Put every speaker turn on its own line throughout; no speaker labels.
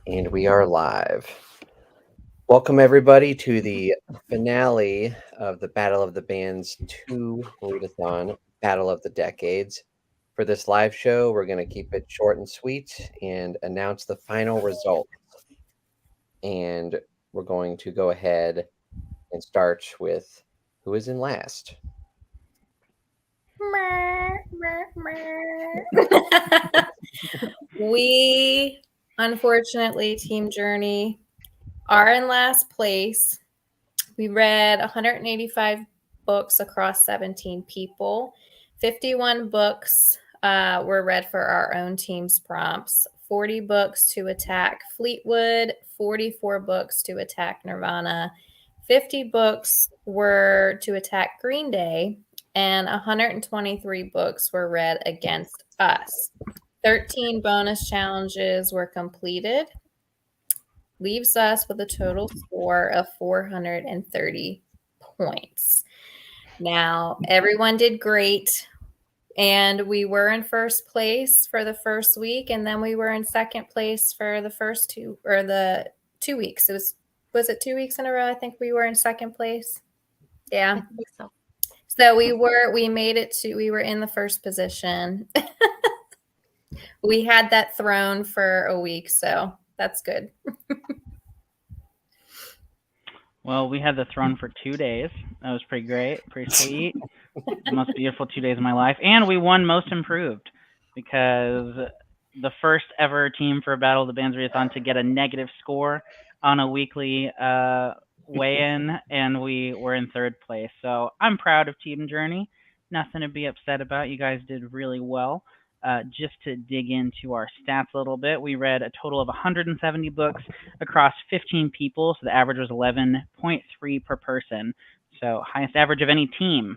And we are live. Welcome, everybody, to the finale of the Battle of the Bands 2 Readathon, Battle of the Decades. For this live show, we're going to keep it short and sweet and announce the final result. And we're going to go ahead and start with who is in last.
We, unfortunately, Team Journey, are in last place. We read 185 books across 17 people. 51 books were read for our own team's prompts. 40 books to attack Fleetwood, 44 books to attack Nirvana, 50 books were to attack Green Day, and 123 books were read against us. 13 bonus challenges were completed, leaves us with a total score of 430 points. Now, everyone did great, and we were in first place for the first week, and then we were in second place for the first the 2 weeks. Was it 2 weeks in a row? I think we were in second place. Yeah.
I think so.
So we were in the first position. We had that throne for a week, so that's good.
Well, we had the throne for 2 days. That was pretty great, pretty sweet. The most beautiful 2 days of my life. And we won Most Improved because the first ever team for Battle of the Bands Readathon to get a negative score on a weekly weigh-in, and we were in third place. So I'm proud of Team Journey. Nothing to be upset about. You guys did really well. Just to dig into our stats a little bit, we read a total of 170 books across 15 people, so the average was 11.3 per person, so highest average of any team.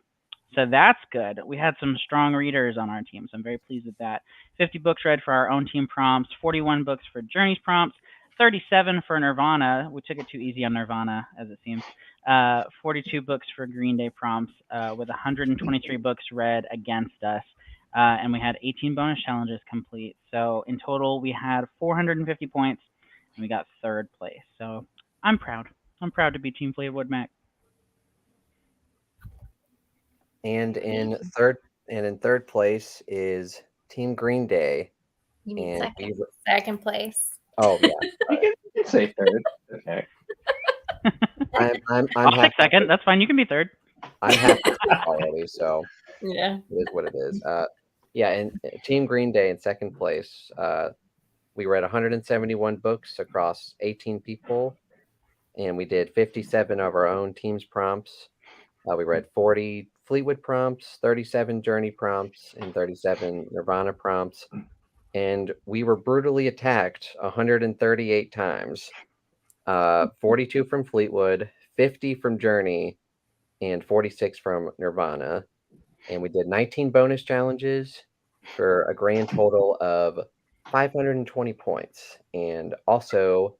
So that's good. We had some strong readers on our team, so I'm very pleased with that. 50 books read for our own team prompts, 41 books for Journey's prompts, 37 for Nirvana. We took it too easy on Nirvana, as it seems. 42 books for Green Day prompts, with 123 books read against us. And we had 18 bonus challenges complete. So in total, we had 450 points, and we got third place. So I'm proud. I'm proud to be Team Fleetwood Mac.
And in third place is Team Green Day.
You mean
And
second place.
Oh yeah.
You can say third. Okay.
I'm
I'll
happy.
take second. That's fine. You can be third.
I'm happy already, so
Yeah.
it is what it is. Yeah, and Team Green Day in second place. We read 171 books across 18 people, and we did 57 of our own team's prompts. We read 40 Fleetwood prompts, 37 Journey prompts, and 37 Nirvana prompts. And we were brutally attacked 138 times. 42 from Fleetwood, 50 from Journey, and 46 from Nirvana. And we did 19 bonus challenges for a grand total of 520 points. And also,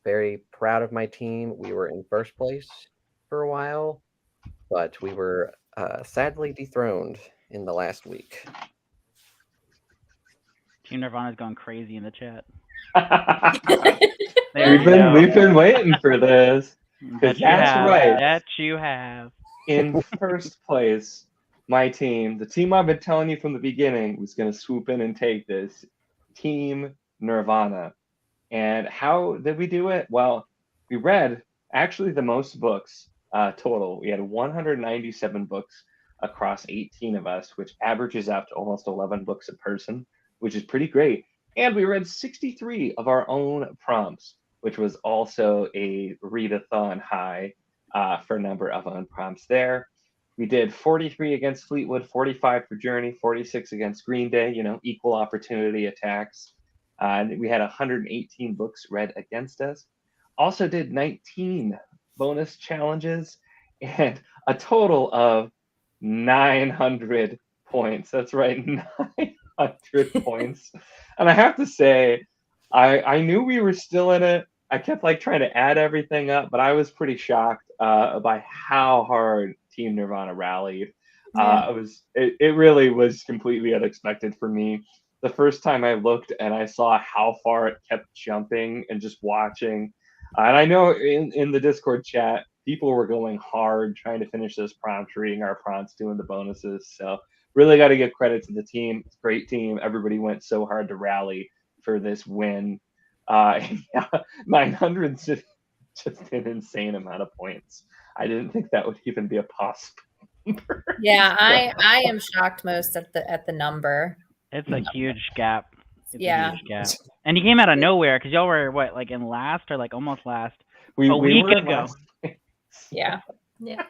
very proud of my team. We were in first place for a while, but we were sadly dethroned in the last week.
Team Nirvana's gone crazy in the chat.
We've been waiting for this.
That you
That's
have.
right.
That you have.
In first place, my team, the team I've been telling you from the beginning was going to swoop in and take this, Team Nirvana. And how did we do it? Well, we read actually the most books total. We had 197 books across 18 of us, which averages out to almost 11 books a person, which is pretty great. And we read 63 of our own prompts, which was also a readathon high for number of own prompts there. We did 43 against Fleetwood, 45 for Journey, 46 against Green Day, equal opportunity attacks. We had 118 books read against us. Also did 19 bonus challenges and a total of 900 points. That's right, 900 points. And I have to say, I knew we were still in it. I kept trying to add everything up, but I was pretty shocked by how hard Team Nirvana rallied.
Yeah.
It really was completely unexpected for me. the first time I looked and I saw how far it kept jumping and just watching. And I know in the Discord chat, people were going hard trying to finish this prompt, reading our prompts, doing the bonuses. So really got to give credit to the team. It's a great team. Everybody went so hard to rally for this win. Yeah, 900 is just an insane amount of points. I didn't think that would even be a possible number.
Yeah, I am shocked most at the number.
It's a huge gap. It's
Yeah.
a huge gap. And he came out of nowhere because y'all were what, like in last or like almost last
We
week
were
ago.
last-
Yeah.
Yeah.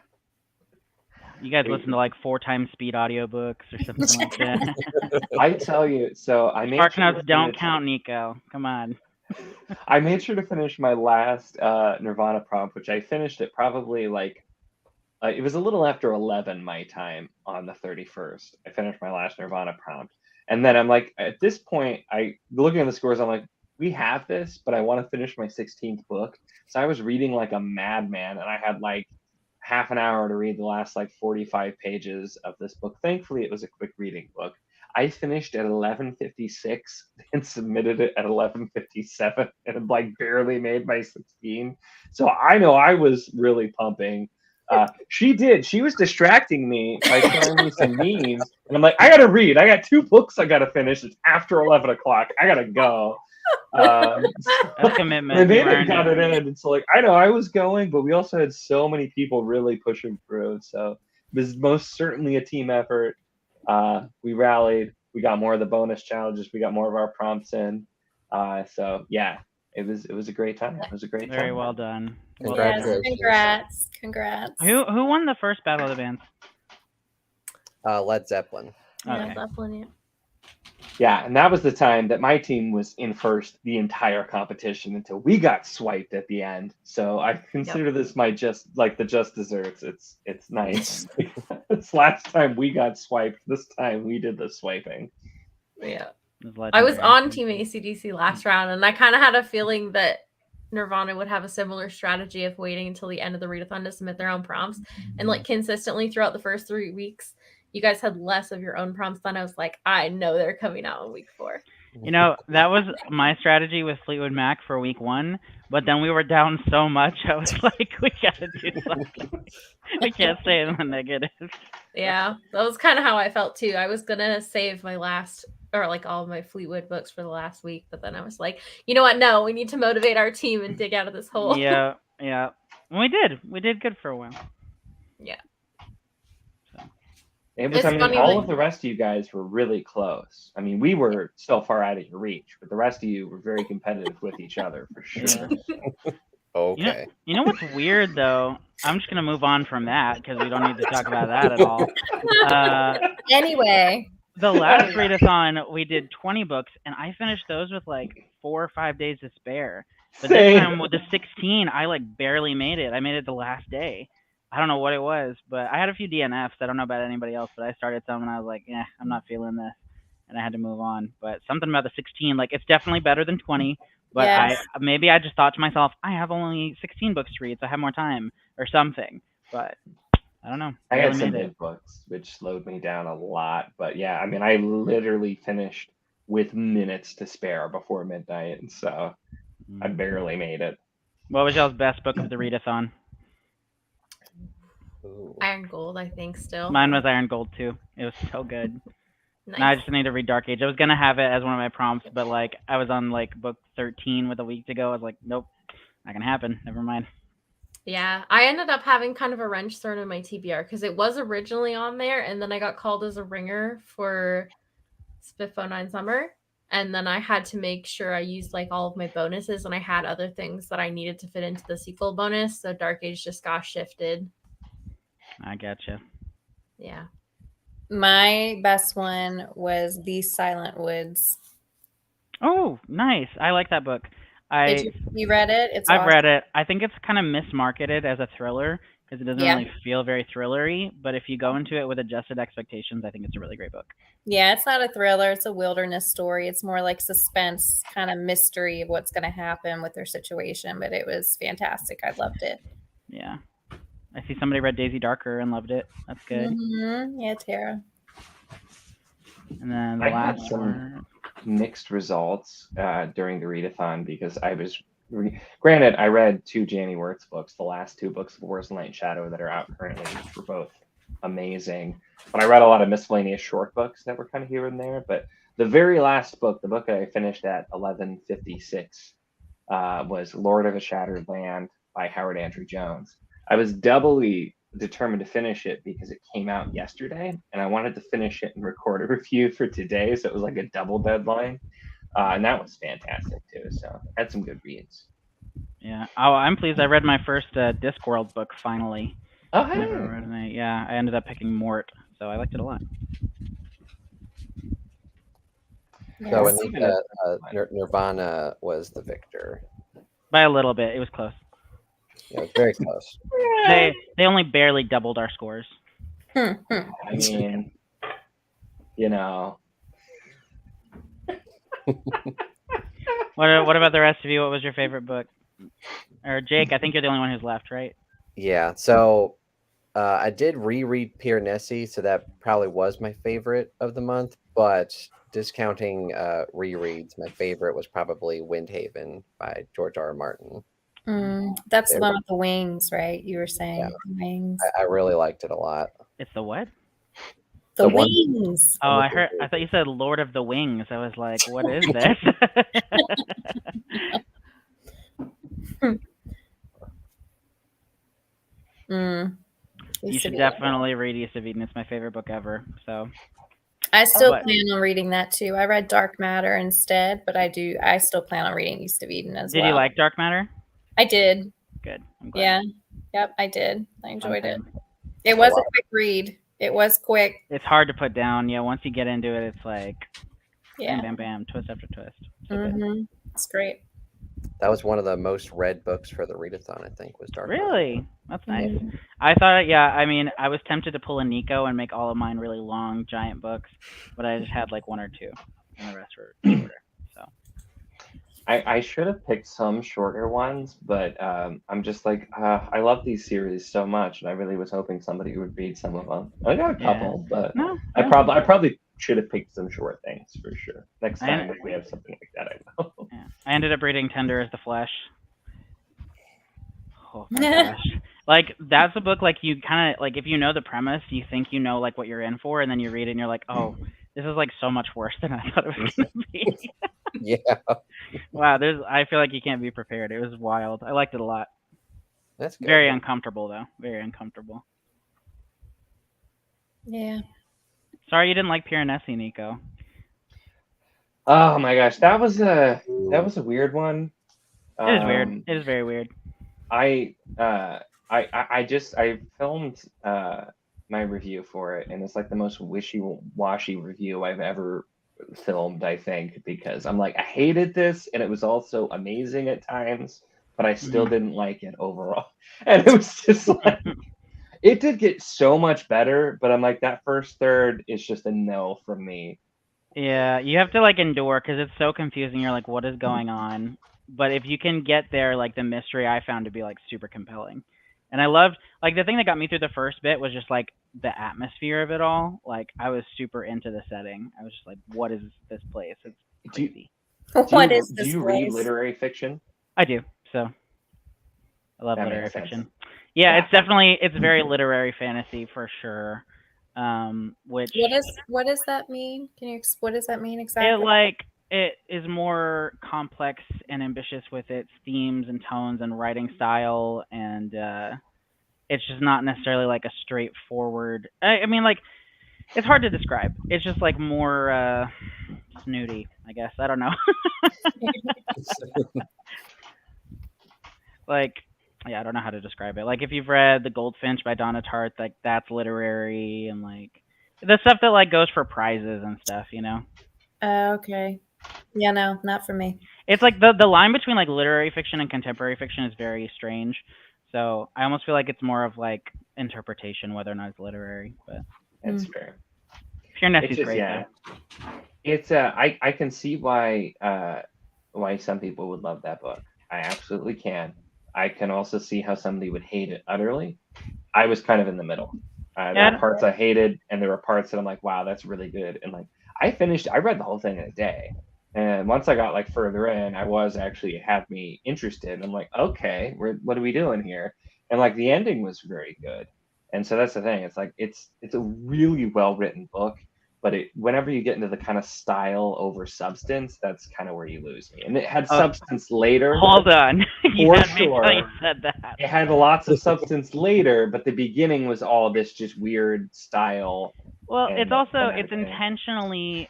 You guys listen to like 4x speed audiobooks or something like that.
I tell you, so I made
Spark
sure to
notes don't
finish-
count, Nico. Come on.
I made sure to finish my last Nirvana prompt, which I finished at probably like it was a little after 11 my time on the 31st. I finished my last Nirvana prompt, and then I'm like, at this point, I looking at the scores, I'm like, we have this, but I want to finish my 16th book. So I was reading like a madman, and I had like half an hour to read the last like 45 pages of this book. Thankfully, it was a quick reading book. I finished at 11:56 and submitted it at 11:57 and like barely made my 16. So I know I was really pumping. She was distracting me by showing me some memes, and I'm like, I gotta read. I got 2 books I gotta finish. It's after 11 o'clock. I gotta go.
That's commitment.
And
You
then it
earned
got
it.
it in. It's like I know I was going, but we also had so many people really pushing through. So it was most certainly a team effort. We rallied. We got more of the bonus challenges. We got more of our prompts in. So yeah, it was a great time. It was a great time.
Very well done. Well
Yes,
done.
Congratulations.
congrats.
Who won the first Battle of the Bands?
Led Zeppelin.
Yeah,
Okay.
definitely.
Yeah, and that was the time that my team was in first the entire competition until we got swiped at the end. So I consider this my just desserts. It's nice. This last time we got swiped. This time we did the swiping.
Yeah.
It
I was
legendary.
on Team ACDC last round, and I kind of had a feeling that Nirvana would have a similar strategy of waiting until the end of the readathon to submit their own prompts. And like consistently throughout the first 3 weeks, you guys had less of your own prompts than I was like, I know they're coming out in week 4.
You know, that was my strategy with Fleetwood Mac for week 1, but then we were down so much, I was like, we gotta do something. We can't stay in the negative.
Yeah, that was kind of how I felt too. I was gonna save my last, or like all of my Fleetwood books for the last week, but then I was like, you know what? No, we need to motivate our team and dig out of this hole.
Yeah. And we did good for a while.
Yeah.
It was,
It's
I mean,
funny,
all
like-
of the rest of you guys were really close. I mean, we were so far out of your reach, but the rest of you were very competitive with each other for sure.
Okay.
You know what's weird though? I'm just gonna move on from that because we don't need to talk about that at all.
Anyway,
The last readathon we did 20 books, and I finished those with like 4 or 5 days to spare. But this
Same.
time with the 16, I like barely made it. I made it the last day. I don't know what it was, but I had a few DNFs. I don't know about anybody else, but I started some and I was like, yeah, I'm not feeling this, and I had to move on. But something about the 16, like it's definitely better than 20. But
Yes.
maybe I just thought to myself, I have only 16 books to read, so I have more time or something. But I don't know.
I had
Barely
some
made it.
big books, which slowed me down a lot. But yeah, I mean, I literally finished with minutes to spare before midnight, and so I barely made it.
What was y'all's best book of the readathon?
Ooh.
Iron Gold, I think, still.
Mine was Iron Gold too. It was so good.
Nice.
Now I just need to read Dark Age. I was gonna have it as one of my prompts, but like I was on like book 13 with a week to go. I was like, nope, not gonna happen. Never mind.
Yeah, I ended up having kind of a wrench thrown in my TBR because it was originally on there, and then I got called as a ringer for Spiffo 9 Summer, and then I had to make sure I used like all of my bonuses, and I had other things that I needed to fit into the sequel bonus, so Dark Age just got shifted.
I gotcha.
Yeah.
my best one was The Silent Woods.
Oh, nice. I like that book.
Did you read it? It's
I've
awesome.
read it. I think it's kind of mismarketed as a thriller because it doesn't
Yeah.
really feel very thrillery. But if you go into it with adjusted expectations, I think it's a really great book.
Yeah, it's not a thriller. It's a wilderness story. It's more like suspense, kind of mystery of what's going to happen with their situation. But it was fantastic. I loved it.
Yeah. I see somebody read Daisy Darker and loved it. That's good.
Mhm. Yeah, Tara.
And then the
I had
last
some-
one.
mixed results during the readathon because I was granted I read 2 Jamie Wirtz books, the last 2 books of Wars of Light and Shadow that are out currently, which were both amazing. But I read a lot of miscellaneous short books that were kind of here and there. But the very last book, the book that I finished at 11:56, was Lord of a Shattered Land by Howard Andrew Jones. I was doubly determined to finish it because it came out yesterday, and I wanted to finish it and record a review for today, so it was like a double deadline, and that was fantastic too. So I had some good reads.
Yeah. Oh, I'm pleased. I read my first Discworld book finally.
Oh,
I never
hey.
read it. Yeah, I ended up picking Mort, so I liked it a lot.
So
Yes.
Nirvana was the victor.
By a little bit, it was close.
Yeah, it was very close.
They only barely doubled our scores.
I mean, you know.
What about the rest of you? What was your favorite book? Or Jake, I think you're the only one who's left, right?
Yeah, so I did reread Piranesi, so that probably was my favorite of the month, but discounting rereads, my favorite was probably Windhaven by George R. R. Martin.
That's the one with the wings, right? You were saying
Yeah.
wings.
I really liked it a lot.
It's the what?
The
the one-
wings.
Oh, I thought you said Lord of the Wings. I was like, what is this? You should definitely read East of Eden. It's my favorite book ever. So
I still
But-
plan on reading that too. I read Dark Matter instead, but I still plan on reading East of Eden as well.
Did you like Dark Matter?
I did.
Good. I'm glad.
Yeah. Yep, I did. I enjoyed
Okay.
it. It was a quick read. It was quick.
It's hard to put down. Yeah, once you get into it, it's like
Yeah.
bam, bam, bam, twist after twist. So good.
Mm-hmm. It's great.
That was one of the most read books for the readathon, I think, was Dark Matter.
Really? That's nice.
Mhm.
I thought, yeah, I mean, I was tempted to pull a Nico and make all of mine really long, giant books, but I just had like 1 or 2, and the rest were shorter. So
I should have picked some shorter ones, but I'm just like, I love these series so much, and I really was hoping somebody would read some of them. I got a
Yeah.
couple, but
no,
I probably should have picked some short things for sure. Next
I-
time if we have something like that, I will.
yeah. I ended up reading Tender as the Flesh. Oh my gosh. Like that's a book like you kind of like if you know the premise, you think you know like what you're in for, and then you read it and you're like, oh, this is like so much worse than I thought it was gonna be.
Yeah,
Wow, I feel like you can't be prepared. It was wild. I liked it a lot.
that's good.
Very uncomfortable though. Very uncomfortable.
Yeah.
Sorry you didn't like Piranesi, Nico.
Oh my gosh, that was a weird one.
It is weird. It is very weird.
I filmed my review for it, and it's like the most wishy-washy review I've ever filmed, I think, because I'm like, I hated this, and it was also amazing at times, but I still didn't like it overall. And it was just like, it did get so much better, but I'm like, that first third is just a no from me.
Yeah, you have to like endure because it's so confusing. You're like, what is going on? But if you can get there, like the mystery I found to be like super compelling. And I loved like the thing that got me through the first bit was just like the atmosphere of it all. Like I was super into the setting. I was just like, what is this place? It's crazy.
What is this
Do you
place?
read literary fiction?
I do. So I love
That
literary
makes sense.
fiction. Yeah, it's very literary fantasy for sure. Which
What does that mean? What does that mean exactly?
it is more complex and ambitious with its themes and tones and writing style, and it's just not necessarily like a straightforward. I mean, like it's hard to describe. It's just like more snooty, I guess. I don't know. Like, yeah, I don't know how to describe it. Like if you've read The Goldfinch by Donna Tartt, like that's literary and like the stuff that like goes for prizes and stuff, you know.
Okay. Yeah, no, not for me.
It's like the line between like literary fiction and contemporary fiction is very strange. So I almost feel like it's more of like interpretation whether or not it's literary. But
That's fair.
Piranesi's great though.
It's I can see why some people would love that book. I absolutely can. I can also see how somebody would hate it utterly. I was kind of in the middle. There were parts I hated, and there were parts that I'm like, wow, that's really good. And like I read the whole thing in a day. And once I got like further in, I was actually had me interested. I'm like, okay, what are we doing here? And like the ending was very good. And so that's the thing. It's like it's a really well written book, but whenever you get into the kind of style over substance, that's kind of where you lose me. And it had substance later.
Hold on. You
For
had me
sure.
until you said that.
It had lots of substance later, but the beginning was all this just weird style.
Well,
and-
it's also
and
it's
everything.
intentionally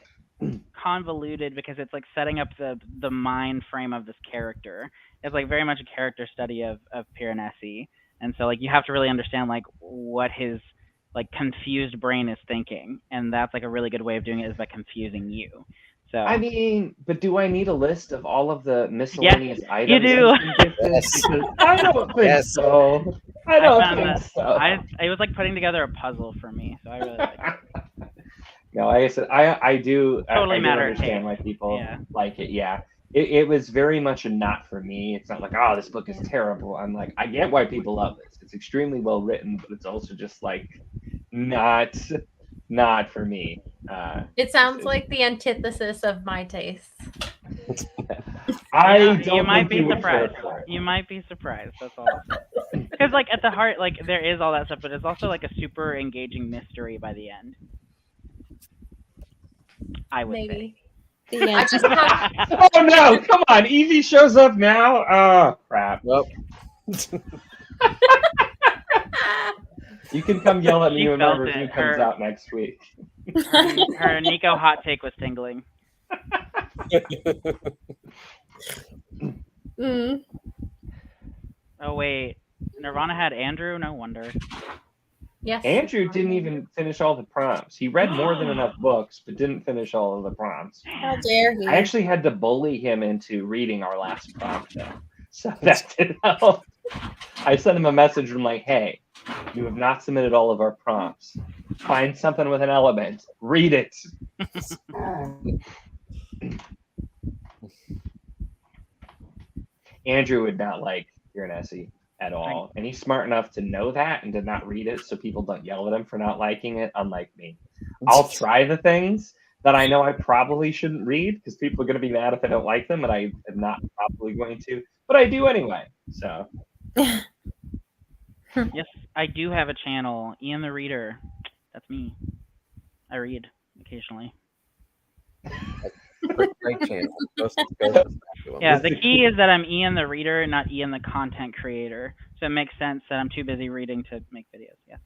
convoluted because it's like setting up the mind frame of this character. It's like very much a character study of Piranesi, and so like you have to really understand like what his like confused brain is thinking, and that's like a really good way of doing it is by confusing you. So
I mean, but do I need a list of all of the miscellaneous items?
you do.
he's been gifted?
Yes.
Because I don't think
Yes.
so. I don't
found
think
that-
so.
it was like putting together a puzzle for me, so I really like it.
No, like I said, I do.
Totally
I do
matter of
understand why
taste.
people
Yeah.
like it. Yeah, it was very much a not for me. It's not like, oh, this book is terrible. I'm like, I get why people love this. It's extremely well written, but it's also just like not for me.
It sounds like the antithesis of my taste.
I
Yeah,
don't
you might
think
be
you would care
surprised.
for it.
You might be surprised. That's all. Because like at the heart, like there is all that stuff, but it's also like a super engaging mystery by the end. I would say.
Maybe.
The
I
end.
just have
Oh no! Come on, Evie shows up now. Oh crap!
Nope.
You can come yell at me
She
when
felt
my review
it.
comes out next week.
Her Nico hot take was tingling.
Mm.
Oh wait, Nirvana had Andrew. No wonder.
yes.
Andrew didn't even finish all the prompts. He read more than enough books, but didn't finish all of the prompts.
How dare he?
I actually had to bully him into reading our last prompt, though. So that did help. I sent him a message from like, hey, you have not submitted all of our prompts. Find something with an element. Read it. Andrew would not like Piranesi at all. And he's smart enough to know that and to not read it so people don't yell at him for not liking it, unlike me. I'll try the things that I know I probably shouldn't read because people are going to be mad if I don't like them, and I am not probably going to. But I do anyway. So
Yes, I do have a channel, Ian the Reader. That's me. I read occasionally.
Great channel. Go subscribe to him.
Yeah, the key is that I'm Ian the Reader, not Ian the content creator. So it makes sense that I'm too busy reading to make videos. Yeah.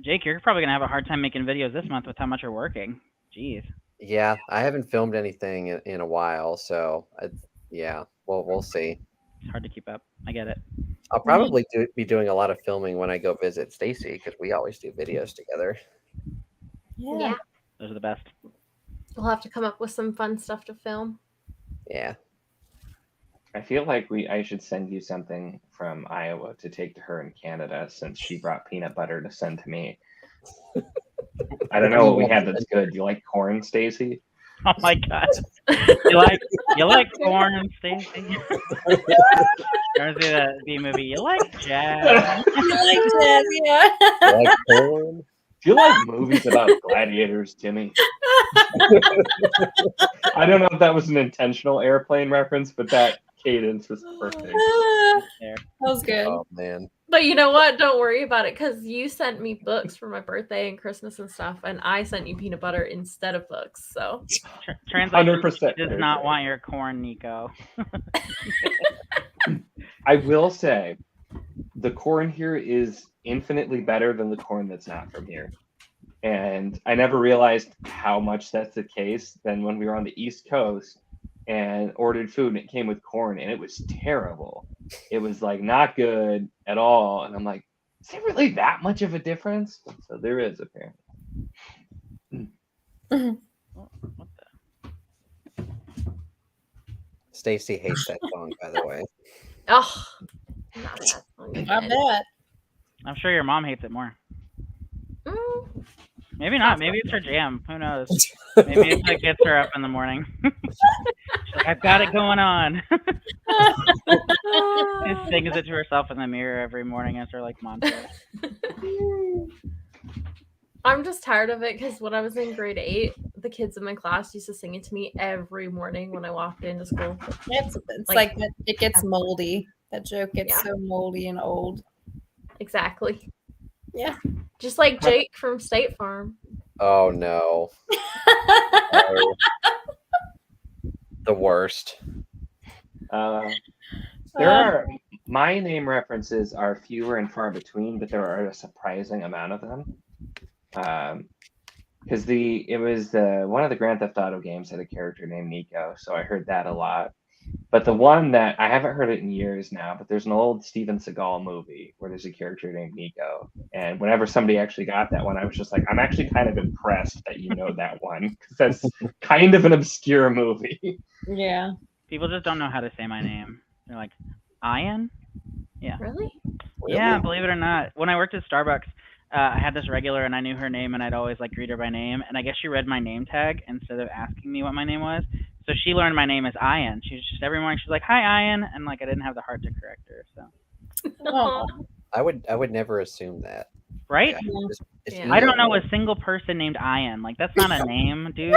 Jake, you're probably gonna have a hard time making videos this month with how much you're working. Jeez.
Yeah, I haven't filmed anything in a while, so yeah, we'll see.
It's hard to keep up. I get it.
I'll probably be doing a lot of filming when I go visit Stacy because we always do videos together.
Yeah.
Those are the best.
We'll have to come up with some fun stuff to film.
Yeah.
I feel like I should send you something from Iowa to take to her in Canada since she brought peanut butter to send to me. I don't know what we have that's good. Do you like corn, Stacy?
Oh my god. You like corn, Stacy? Remember the B movie? You like jazz?
You like jazz, yeah.
You like corn?
Do you like movies about gladiators, Timmy? I don't know if that was an intentional airplane reference, but that cadence was perfect.
There.
That was good.
Oh man.
But you know what? Don't worry about it because you sent me books for my birthday and Christmas and stuff, and I sent you peanut butter instead of books. So
Translation
100%
does not want your corn, Nico.
I will say, the corn here is infinitely better than the corn that's not from here. And I never realized how much that's the case. Then when we were on the East Coast and ordered food and it came with corn and it was terrible. It was like not good at all. And I'm like, is there really that much of a difference? So there is apparently.
What the?
Stacy hates that song, by the way.
oh, not that song
I
again.
bet.
I'm sure your mom hates it more.
Mm,
Maybe not. Maybe it's her jam. Who knows? Maybe it's what gets her up in the morning. She's like, I've got it going on. She sings it to herself in the mirror every morning as her like mantra.
I'm just tired of it because when I was in grade 8, the kids in my class used to sing it to me every morning when I walked into school.
It's
Like-
like it gets moldy. That joke gets
Yeah.
so moldy and old.
Exactly.
Yeah.
Just like Jake from State Farm.
Oh no. Oh. The worst.
There are my name references are fewer and far between, but there are a surprising amount of them. Because it was one of the Grand Theft Auto games had a character named Nico, so I heard that a lot. But the one that I haven't heard it in years now, but there's an old Steven Seagal movie where there's a character named Nico, and whenever somebody actually got that one, I was just like, I'm actually kind of impressed that you know that one because that's kind of an obscure movie.
Yeah.
People just don't know how to say my name. They're like, Ian? Yeah.
Really?
Yeah, believe it or not. When I worked at Starbucks, I had this regular and I knew her name and I'd always like greet her by name. And I guess she read my name tag instead of asking me what my name was. So she learned my name as Ian. She was just every morning she's like, "Hi, Ian," and like I didn't have the heart to correct her. So
Oh.
I would never assume that.
right?
Yeah, it's
Yeah.
I don't
Ian.
know a single person named Ian. Like that's not a name, dude.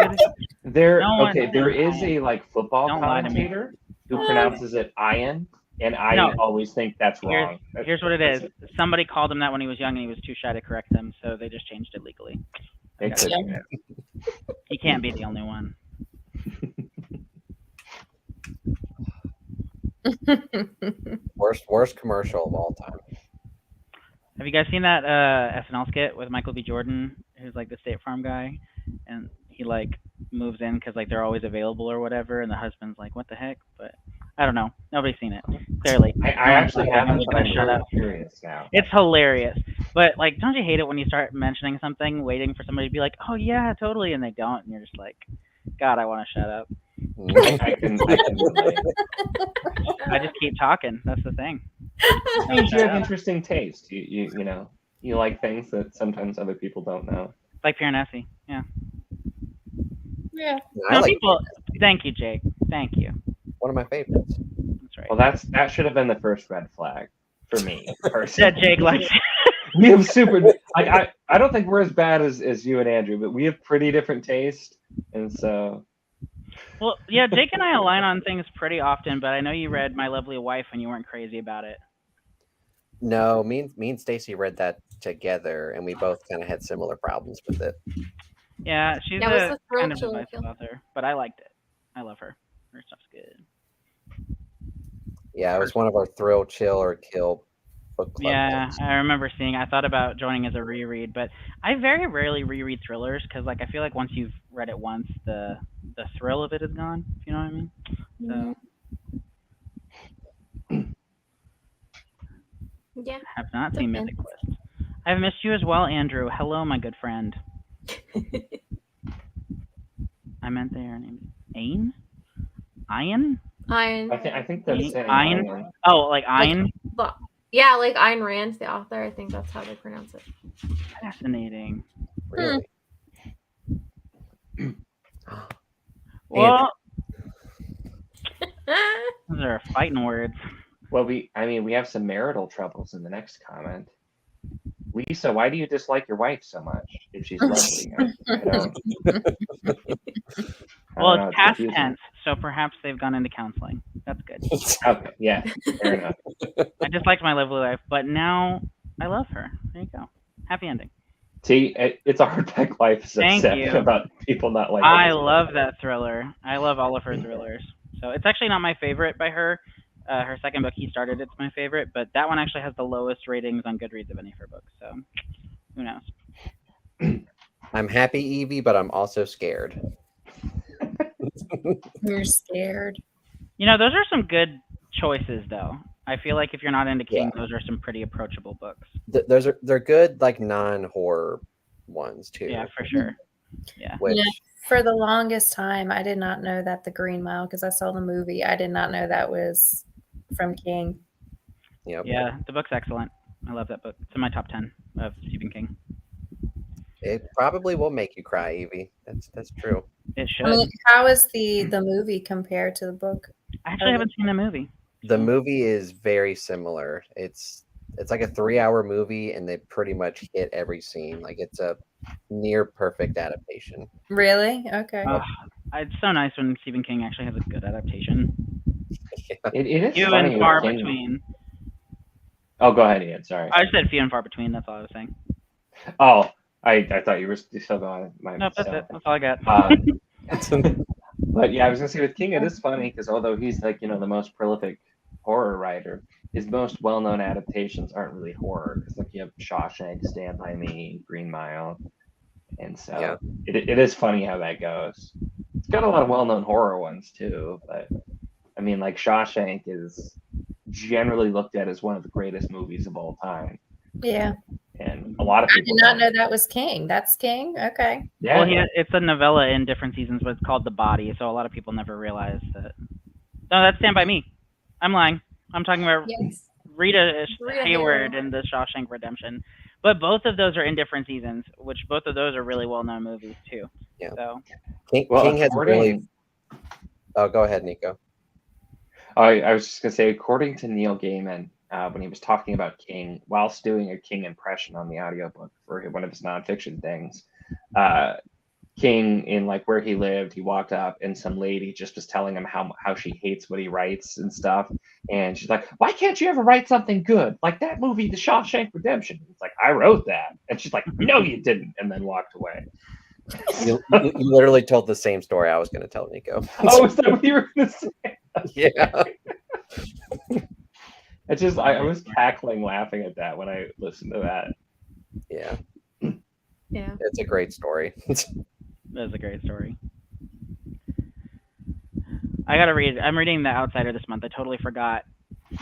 There
No one
there
says
is a like football
Don't lie to me.
commentator who pronounces it Ian, and I
No.
always think that's wrong.
Here's what it is. Somebody called him that when he was young and he was too shy to correct them, so they just changed it legally.
It could be.
He can't be the only one.
Worst commercial of all time.
Have you guys seen that SNL skit with Michael B. Jordan, who's like the State Farm guy, and he like moves in because like they're always available or whatever, and the husband's like, "What the heck?" But I don't know. Nobody's seen it. Clearly,
I actually haven't,
I'm
but I'm
shut
really
up.
curious now.
It's hilarious. But like, don't you hate it when you start mentioning something, waiting for somebody to be like, "Oh yeah, totally," and they don't, and you're just like, "God, I want to shut up."
I can relate.
I just keep talking. That's the thing.
Means you have interesting taste. You know, you like things that sometimes other people don't know.
Like Piranesi. Yeah.
Yeah.
I
No,
like
people. Thank you, Jake. Thank you.
one of my favorites.
That's right.
Well, that should have been the first red flag for me
That
personally.
Jake likes.
We have super. I don't think we're as bad as you and Andrew, but we have pretty different taste, and so.
Well, yeah, Jake and I align on things pretty often, but I know you read My Lovely Wife and you weren't crazy about it.
No, me and Stacy read that together, and we both kind of had similar problems with it.
Yeah, she's
Yeah, it was
a
the thrill
kind of
chill
divisive
kill.
author, but I liked it. I love her. Her stuff's good.
Yeah, it was one of our thrill, chill, or kill book club.
Yeah,
things.
I remember seeing. I thought about joining as a reread, but I very rarely reread thrillers because, like, I feel like once you've read it once, the thrill of it is gone. If you know what I mean? So
Yeah.
have not seen Mythic
Depends.
Quest. I've missed you as well, Andrew. Hello, my good friend. I meant their name. Ain? Ian?
Iron.
I think that's saying
Iron?
Iron.
Oh, like Ian?
Yeah, like Ayn Rand, the author. I think that's how they pronounce it.
Fascinating.
Really?
Well, those are fighting words.
Well, we have some marital troubles in the next comment. Lisa, why do you dislike your wife so much if she's lovely? I don't.
Well,
know,
it's past
confusing.
tense, so perhaps they've gone into counseling. That's good.
Okay, yeah, fair enough.
I disliked my lovely wife, but now I love her. There you go. Happy ending.
See, it's a hardback life is
Thank
upset
you.
about people not liking.
I
this
love
book.
that thriller. I love all of her thrillers. So it's actually not my favorite by her. Her second book, He Started, it's my favorite, but that one actually has the lowest ratings on Goodreads of any of her books. So who knows?
I'm happy, Evie, but I'm also scared.
You're scared.
You know, those are some good choices, though. I feel like if you're not into King, those are some pretty approachable books.
They're good, like non-horror ones too.
Yeah, for sure. Yeah.
Which,
Yeah. For the longest time, I did not know that The Green Mile, because I saw the movie. I did not know that was from King.
yep.
Yeah, the book's excellent. I love that book. It's in my top 10 of Stephen King.
It probably will make you cry, Evie. That's true.
It should.
I mean, how is the movie compared to the book?
I actually haven't seen the movie.
The movie is very similar. It's it's like a 3-hour movie, and they pretty much hit every scene. Like it's a near perfect adaptation.
Really? Okay.
It's so nice when Stephen King actually has a good adaptation.
It is
Few
funny
and far
with King.
between.
Oh, go ahead, Ian. Sorry.
I said few and far between. That's all I was saying.
Oh, I thought you were still going.
Nope, that's it. That's all I got.
But yeah, I was gonna say with King, it is funny because although he's like the most prolific horror writer, his most well-known adaptations aren't really horror. Because like you have Shawshank, Stand by Me, Green Mile, and so
Yeah.
it is funny how that goes. It's got a lot of well-known horror ones too, but I mean, like Shawshank is generally looked at as one of the greatest movies of all time,
Yeah.
and a lot of
I
people
did not
don't.
know that was King. That's King? Okay.
Yeah,
Well, it's a novella in different seasons, but it's called The Body, so a lot of people never realize that. No, that's Stand By Me. I'm lying. I'm talking about
Yes.
Rita
Rita
Hayward
Hayworth.
in The Shawshank Redemption. But both of those are in different seasons, which both of those are really well-known movies, too.
Yeah.
So
King has a really. Oh, go ahead, Nico.
I was just gonna say, according to Neil Gaiman, when he was talking about King, whilst doing a King impression on the audiobook for one of his nonfiction things, King, in like where he lived, he walked up and some lady just was telling him how she hates what he writes and stuff, and she's like, "Why can't you ever write something good like that movie, The Shawshank Redemption?" It's like, "I wrote that," and she's like, "No, you didn't," and then walked away.
You literally told the same story I was going to tell Nico.
Oh, is that what you were gonna say?
Yeah.
It's just I was cackling laughing at that when I listened to that.
Yeah.
Yeah.
It's a great story.
that's a great story. I gotta read. I'm reading The Outsider this month. I totally forgot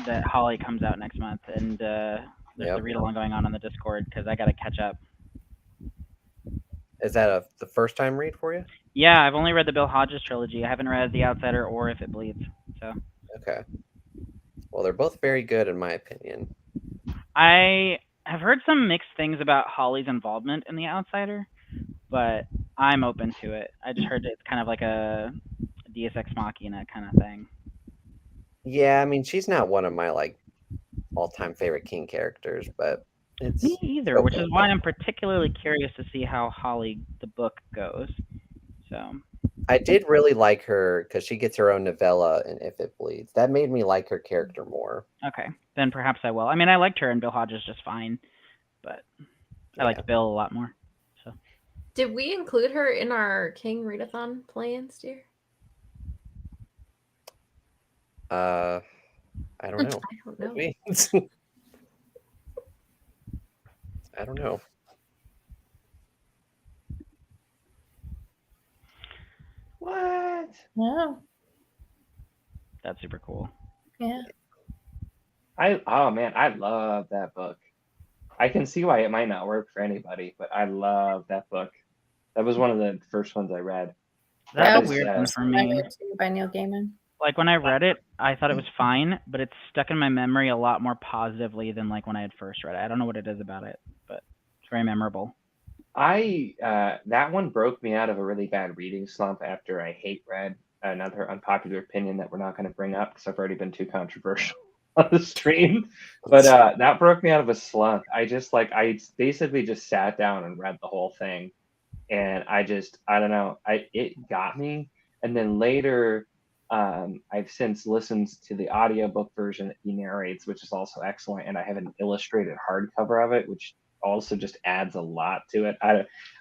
that Holly comes out next month, and there's
Yep.
a read-along going on the Discord because I gotta catch up.
Is that the first time read for you?
Yeah, I've only read the Bill Hodges trilogy. I haven't read The Outsider or If It Bleeds. So
Okay. Well, they're both very good in my opinion.
I have heard some mixed things about Holly's involvement in The Outsider, but I'm open to it. I just heard it's kind of like a Deus Ex Machina kind of thing.
Yeah, I mean, she's not one of my like all-time favorite King characters, but it's
Me either, which is why I'm particularly curious to see how Holly the book goes. So
I did really like her because she gets her own novella in If It Bleeds. That made me like her character more.
okay, then perhaps I will. I mean, I liked her and Bill Hodges just fine, but I liked Bill a lot more. So
Did we include her in our King readathon plans, dear?
I don't know.
I don't know.
Maybe. I don't know.
What?
Yeah.
that's super cool.
Yeah.
Oh man, I love that book. I can see why it might not work for anybody, but I love that book. That was one of the first ones I read.
That's
That
a
is,
weird one for
I
me.
read too by Neil Gaiman.
Like when I read it, I thought it was fine, but it's stuck in my memory a lot more positively than like when I had first read it. I don't know what it is about it, but it's very memorable.
That one broke me out of a really bad reading slump after I hate read another unpopular opinion that we're not going to bring up because I've already been too controversial on the stream. But that broke me out of a slump. I basically just sat down and read the whole thing, and I don't know, it got me. And then later, I've since listened to the audiobook version that he narrates, which is also excellent, and I have an illustrated hardcover of it, which also just adds a lot to it.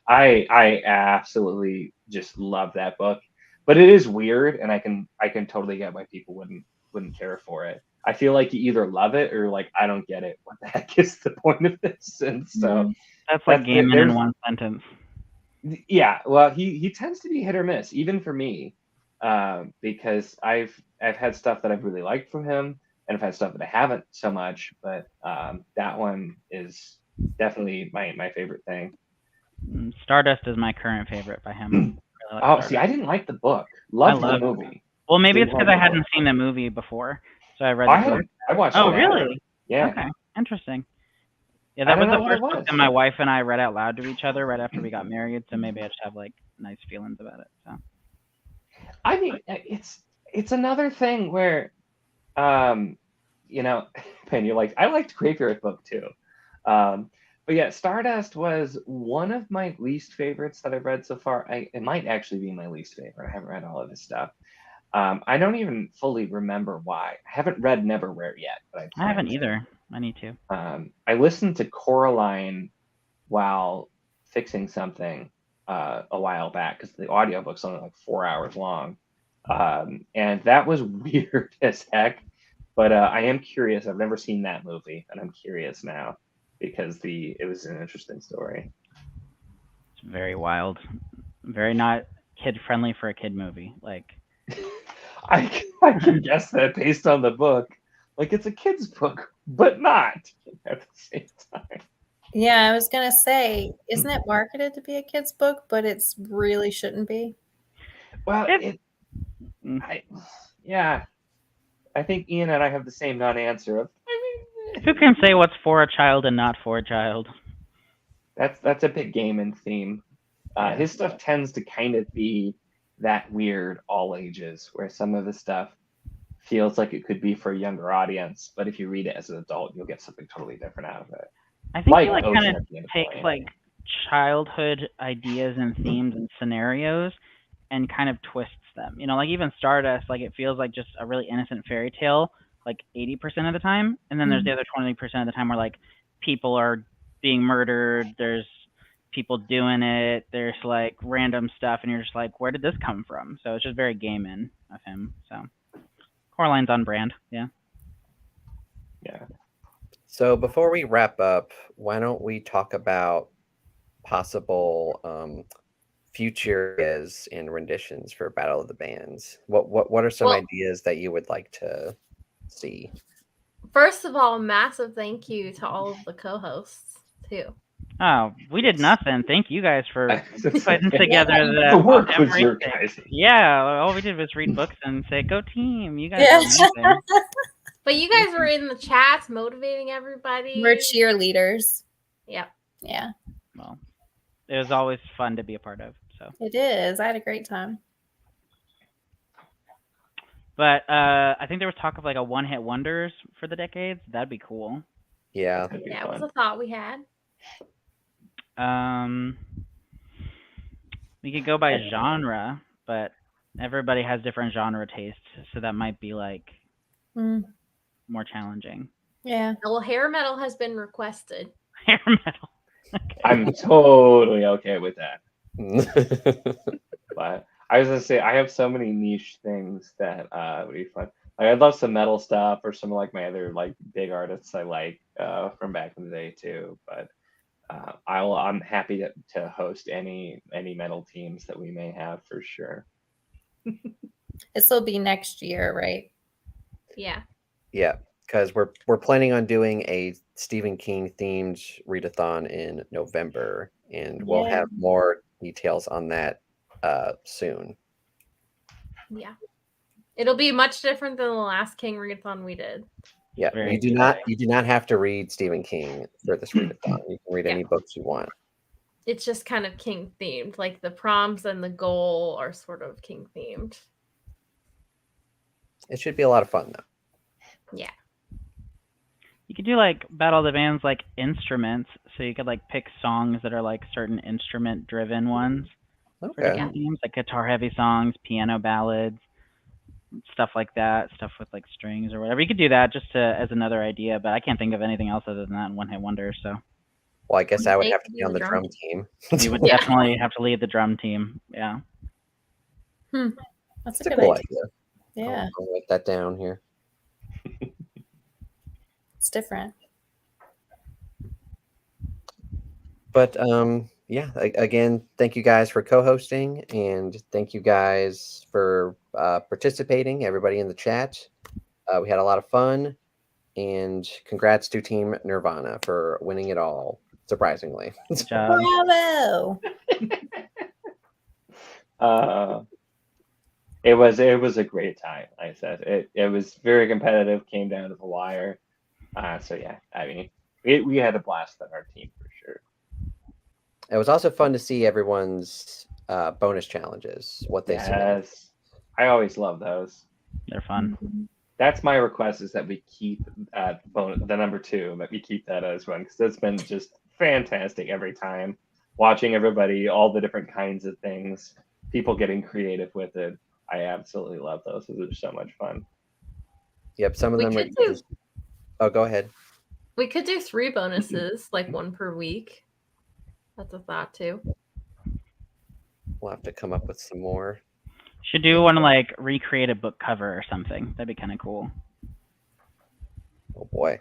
I absolutely just love that book, but it is weird, and I can totally get why people wouldn't care for it. I feel like you either love it or like I don't get it. What the heck is the point of this? And so
That's like Gaiman in one sentence.
yeah, well, he tends to be hit or miss, even for me, because I've had stuff that I've really liked from him, and I've had stuff that I haven't so much. But that one is definitely my favorite thing.
Stardust is my current favorite by him. Really like
Oh,
Stardust.
see, I didn't like the book. Loved the movie.
Well, maybe it's
Didn't
because
like
I
the
hadn't
book.
seen the movie before, so I read
I
the book.
watched
Oh,
it.
really?
Yeah.
Okay, interesting. Yeah,
I
that
don't
was the
know what it
first book
was.
that my wife and I read out loud to each other right after we got married, so maybe I just have like nice feelings about it. So
I mean, it's another thing where, you know, opinion. Like I liked Graveyard Book too. But yeah, Stardust was one of my least favorites that I've read so far. It might actually be my least favorite. I haven't read all of his stuff. I don't even fully remember why. I haven't read Neverwhere yet, but
I haven't either. I need to.
I listened to Coraline while fixing something a while back because the audiobook's only like 4 hours long. And that was weird as heck. But I am curious. I've never seen that movie, and I'm curious now because it was an interesting story.
It's very wild. Very not kid friendly for a kid movie. Like
I can guess that based on the book. Like it's a kid's book, but not at the same time.
Yeah, I was gonna say, isn't it marketed to be a kid's book, but it's really shouldn't be?
Well, I think Ian and I have the same non-answer of.
Who can say what's for a child and not for a child?
That's a big gaming theme. His stuff tends to kind of be that weird all ages, where some of his stuff feels like it could be for a younger audience, but if you read it as an adult, you'll get something totally different out of it.
I think he
Ocean
kind
at
of
the End of
takes
Planet.
like childhood ideas and themes and scenarios and kind of twists them. You know, like even Stardust, like it feels like just a really innocent fairy tale, like 80% of the time, and then there's the other 20% of the time where like people are being murdered, there's people doing it, there's like random stuff, and you're just like, where did this come from? So it's just very gaming of him. So Coraline's on brand, yeah.
Yeah.
So before we wrap up, why don't we talk about possible future ideas and renditions for Battle of the Bands? What are some ideas that you would like to see?
First of all, massive thank you to all of the co-hosts too.
Oh, we did nothing. Thank you guys for putting together
the work was your guys.
Yeah, all we did was read books and say, "Go team!" You guys
Yeah.
are amazing.
But you guys were in the chats motivating everybody.
We're cheerleaders.
Yep.
Yeah,
Well, it was always fun to be a part of. So,
it is. I had a great time.
but I think there was talk of like a one-hit wonders for the decades. That'd be cool.
Yeah.
Yeah, it was a thought we had.
We could go by genre, but everybody has different genre tastes, so that might be like more challenging.
Yeah.
Well, hair metal has been requested.
Hair metal. Okay.
I'm totally okay with that. But I was gonna say I have so many niche things that would be fun. Like I'd love some metal stuff or some like my other like big artists I like from back in the day too. But I'm happy to host any metal teams that we may have for sure.
This will be next year, right?
Yeah.
Yeah, because we're planning on doing a Stephen King themed readathon in November, and we'll have more details on that soon.
Yeah. It'll be much different than the last King readathon we did.
Yeah, you do not have to read Stephen King for this readathon. You can read any books you want.
It's just kind of King themed. Like the prompts and the goal are sort of King themed.
It should be a lot of fun though.
Yeah.
You could do like Battle of the Bands like instruments, so you could like pick songs that are like certain instrument driven ones. For different themes, like guitar heavy songs, piano ballads, stuff like that, stuff with like strings or whatever. You could do that just as another idea, but I can't think of anything else other than that one hit wonder. So,
well, I guess I would have to be on the drum team.
You would definitely have to lead the drum team. Yeah.
That's a good
cool
idea. Yeah,
I'll write that down here.
it's different.
But yeah, again, thank you guys for co-hosting, and thank you guys for participating, everybody in the chat. We had a lot of fun, and congrats to Team Nirvana for winning it all, surprisingly.
Good job.
Bravo!
It was a great time. Like I said it was very competitive, came down to the wire. So yeah, I mean, we had a blast on our team for sure.
It was also fun to see everyone's bonus challenges, what they submitted.
I always love those.
They're fun.
that's my request, is that we keep the number 2, that we keep that as one, because that's been just fantastic every time. Watching everybody, all the different kinds of things, people getting creative with it. I absolutely love those. Those are so much fun.
Yep, some of them are just... Oh, go ahead.
We could do 3 bonuses, like 1 per week. That's a thought too.
We'll have to come up with some more.
Should do one like recreate a book cover or something. That'd be kind of cool.
Oh boy.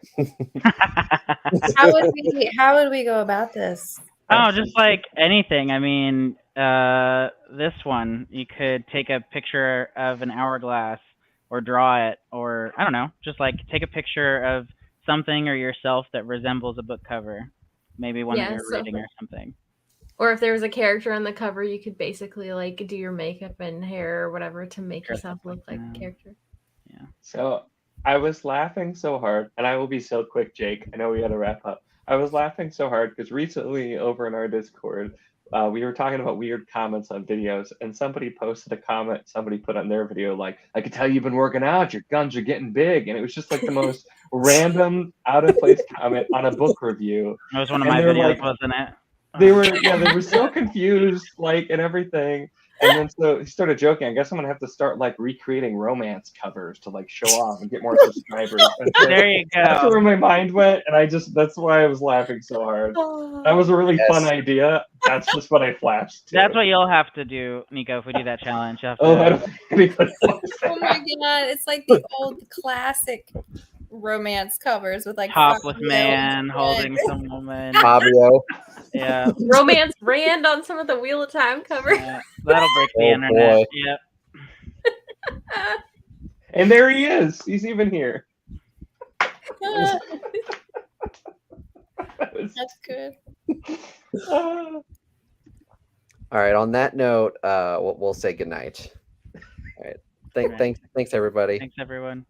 How would we go about this?
Oh, just like anything. I mean, this one, you could take a picture of an hourglass or draw it, or I don't know, just like take a picture of something or yourself that resembles a book cover. Maybe one that you're reading or something.
Or if there was a character on the cover, you could basically like do your makeup and hair or whatever to make yourself look like a character.
Yeah.
So I was laughing so hard, and I will be so quick, Jake. I know we got to wrap up. I was laughing so hard because recently over in our Discord, we were talking about weird comments on videos, and somebody posted a comment somebody put on their video like, I could tell you've been working out, your guns are getting big. And it was just like the most random, out of place comment on a book review.
It was one of my videos, like, wasn't it?
They were so confused, like, and everything. And then so he started joking. I guess I'm gonna have to start like recreating romance covers to like show off and get more subscribers. So
there you go.
That's where my mind went, and that's why I was laughing so hard. That was a really fun idea. That's just what I flashed to.
That's what you'll have to do, Nico, if we do that challenge. You have to...
I don't think anybody wants that.
Oh my god, it's like the old classic romance covers with like
topless man holding some woman.
Fabio.
Yeah.
Romance Rand on some of the Wheel of Time covers.
Yeah, that'll break the internet.
Boy.
Yep.
And there he is. He's even here.
That's good.
All right. On that note, we'll say goodnight. All right. Thanks, everybody.
Thanks, everyone.